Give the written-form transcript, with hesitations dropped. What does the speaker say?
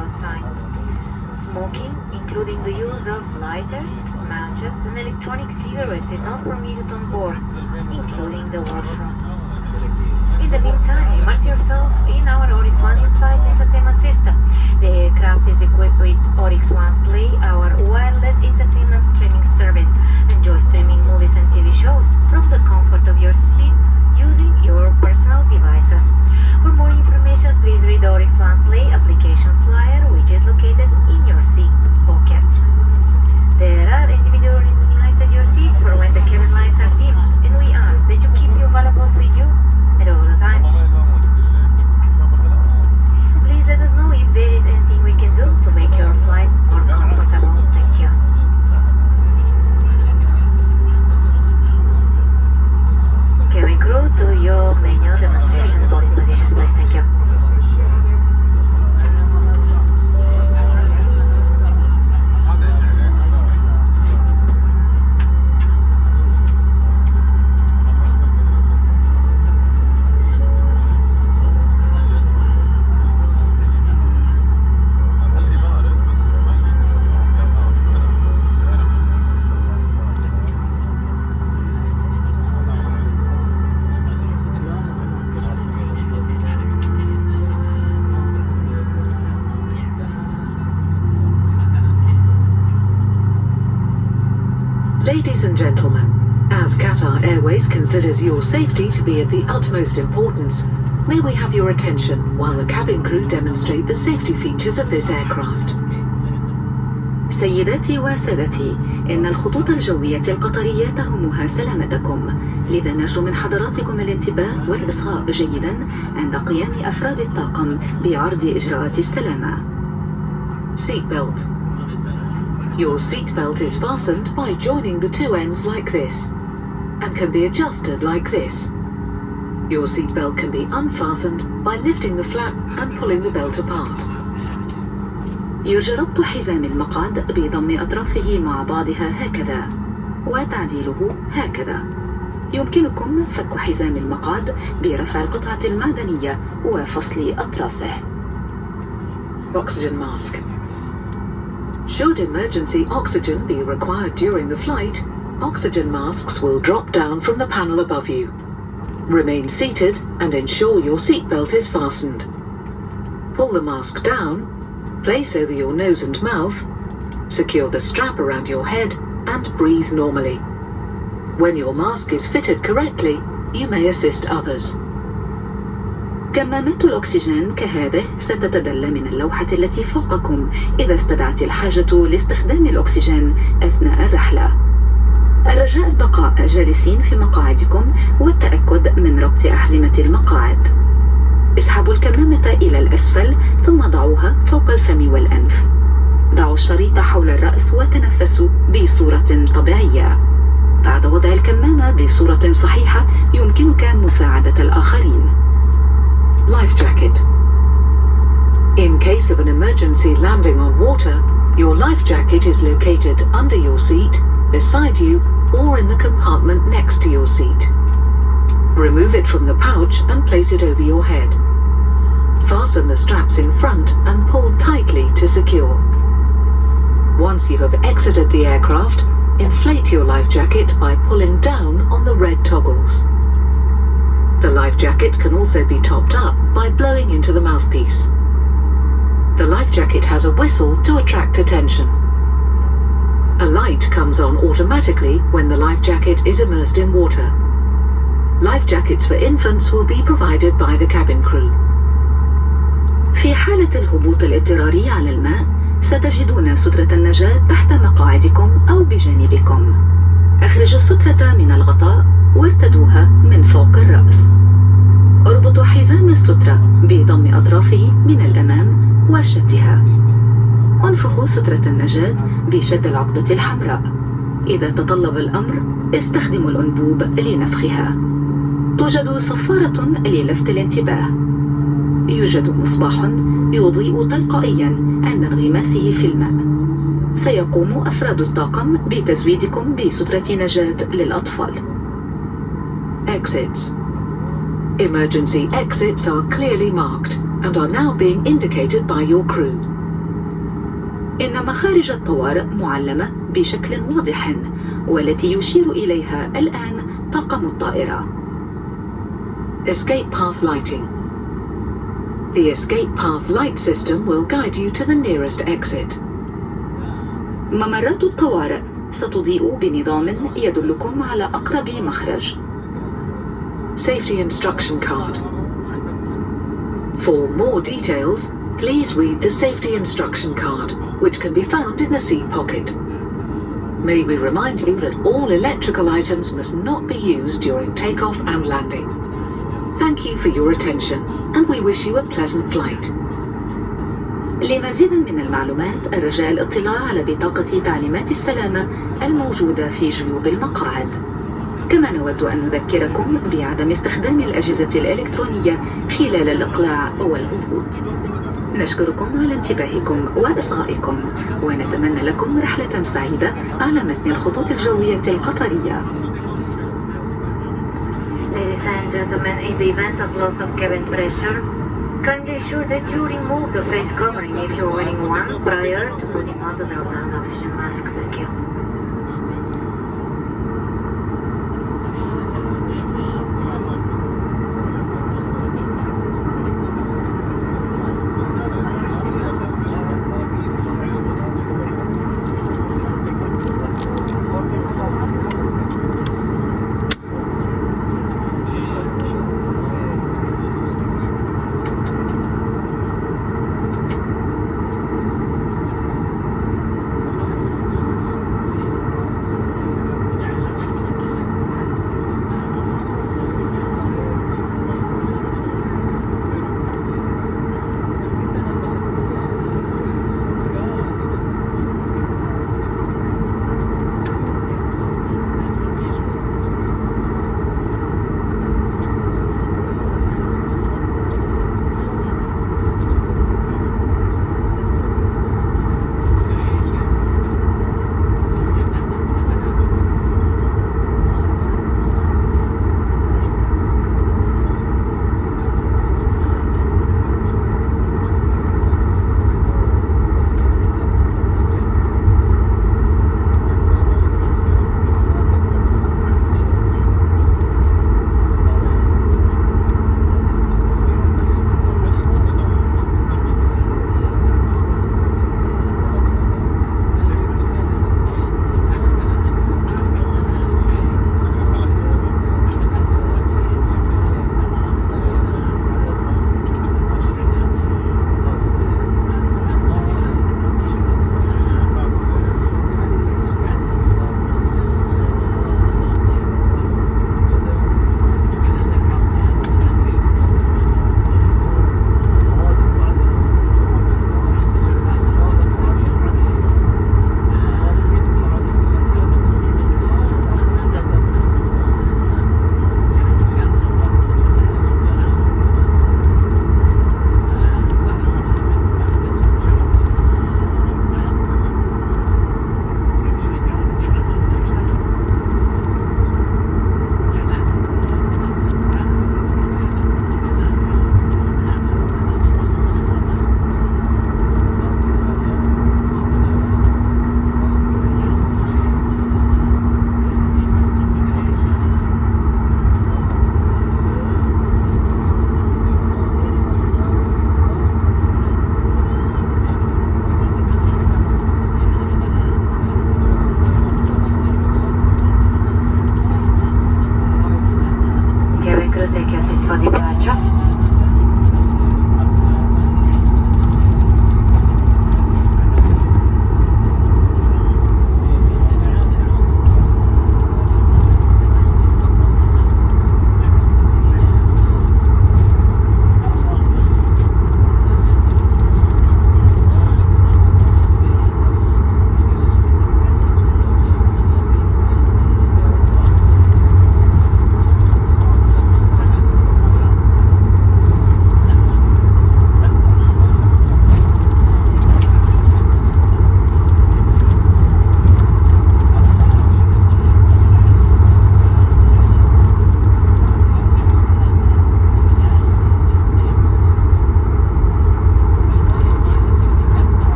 outside. Smoking, including the use of lighters, matches, and electronic cigarettes, is not permitted on board, including the washroom. In the meantime, immerse yourself in our Oryx One in-flight entertainment system. The aircraft is equipped with Oryx One Play, our wireless entertainment streaming service. Enjoy streaming movies and TV shows from the comfort of your seat using your personal devices. For more information, please read the Oryx One Play application flyer, which is located in your seat pocket. There are individual reading lights at your seat for when the cabin lights are dim, and we ask that you keep your valuables with you at all times. Please let us know if there is anything we can do to make your flight more comfortable. Thank you. Cabin crew, to your menu demonstration boarding positions, please. Thank you. Ladies and gentlemen, as Qatar Airways considers your safety to be of the utmost importance, may we have your attention while the cabin crew demonstrate the safety features of this aircraft. سيداتي وسادتي، إن الخطوط الجوية القطرية تهمها سلامتكم، لذا نرجو من حضراتكم الانتباه والإصغاء جيدا عند قيام أفراد الطاقم بعرض إجراءات السلامة. Seatbelt. Your seatbelt is fastened by joining the two ends like this and can be adjusted like this. Your seatbelt can be unfastened by lifting the flap and pulling the belt apart. يرجى ربط حزام المقعد بضم أطرافه مع بعضها هكذا وتعديله هكذا. يمكنكم فك حزام المقعد برفع القطعة المعدنية وفصل أطرافه. Oxygen mask. Should emergency oxygen be required during the flight, oxygen masks will drop down from the panel above you. Remain seated and ensure your seatbelt is fastened. Pull the mask down, place over your nose and mouth, secure the strap around your head, and breathe normally. When your mask is fitted correctly, you may assist others. كمامات الأكسجين كهذه ستتدلى من اللوحة التي فوقكم إذا استدعت الحاجة لاستخدام الأكسجين أثناء الرحلة. الرجاء البقاء جالسين في مقاعدكم والتأكد من ربط أحزمة المقاعد. اسحبوا الكمامة إلى الأسفل ثم ضعوها فوق الفم والأنف. ضعوا الشريط حول الرأس وتنفسوا بصورة طبيعية. بعد وضع الكمامة بصورة صحيحة يمكنك مساعدة الآخرين. Life jacket. In case of an emergency landing on water, your life jacket is located under your seat, beside you, or in the compartment next to your seat. Remove it from the pouch and place it over your head. Fasten the straps in front and pull tightly to secure. Once you have exited the aircraft, inflate your life jacket by pulling down on the red toggles. The life jacket can also be topped up by blowing into the mouthpiece. The life jacket has a whistle to attract attention. A light comes on automatically when the life jacket is immersed in water. Life jackets for infants will be provided by the cabin crew. في حالة الهبوط الاضطراري على الماء، ستجدون سترة النجاة تحت مقاعدكم أو بجانبكم. اخرجوا السترة من الغطاء وارتدوها من فوق الرأس. اربطوا حزام السترة بضم أطرافه من الأمام وشدها. انفخوا سترة النجاة بشد العقدة الحمراء. إذا تطلب الأمر استخدموا الأنبوب لنفخها. توجد صفارة للفت الانتباه. يوجد مصباح يضيء تلقائيا عند انغماسه في الماء. سيقوم أفراد الطاقم بتزويدكم بسترة نجاة للأطفال. Exits. Emergency exits are clearly marked and are now being indicated by your crew. إن مخارج الطوارئ معلمة بشكل واضح والتي يشير إليها الآن طاقم الطائرة. Escape path lighting. The escape path light system will guide you to the nearest exit. ممرات الطوارئ ستضيء بنظام يدلكم على أقرب مخرج. Safety instruction card. For more details, please read the safety instruction card, which can be found in the seat pocket. May we remind you that all electrical items must not be used during takeoff and landing. Thank you for your attention, and we wish you a pleasant flight. لمزيد من المعلومات الرجاء الاطلاع على بطاقة تعليمات السلامة الموجودة في جيوب المقاعد. كما نود أن نذكركم بعدم استخدام الأجهزة الإلكترونية خلال الإقلاع والهبوط. نشكركم على انتباهكم وإصغائكم ونتمنى لكم رحلة سعيدة على متن الخطوط الجوية القطرية. Ladies and gentlemen, in the event of loss of cabin pressure, kindly ensure that you remove the face covering if you're wearing one prior to putting on the oxygen mask. Thank you.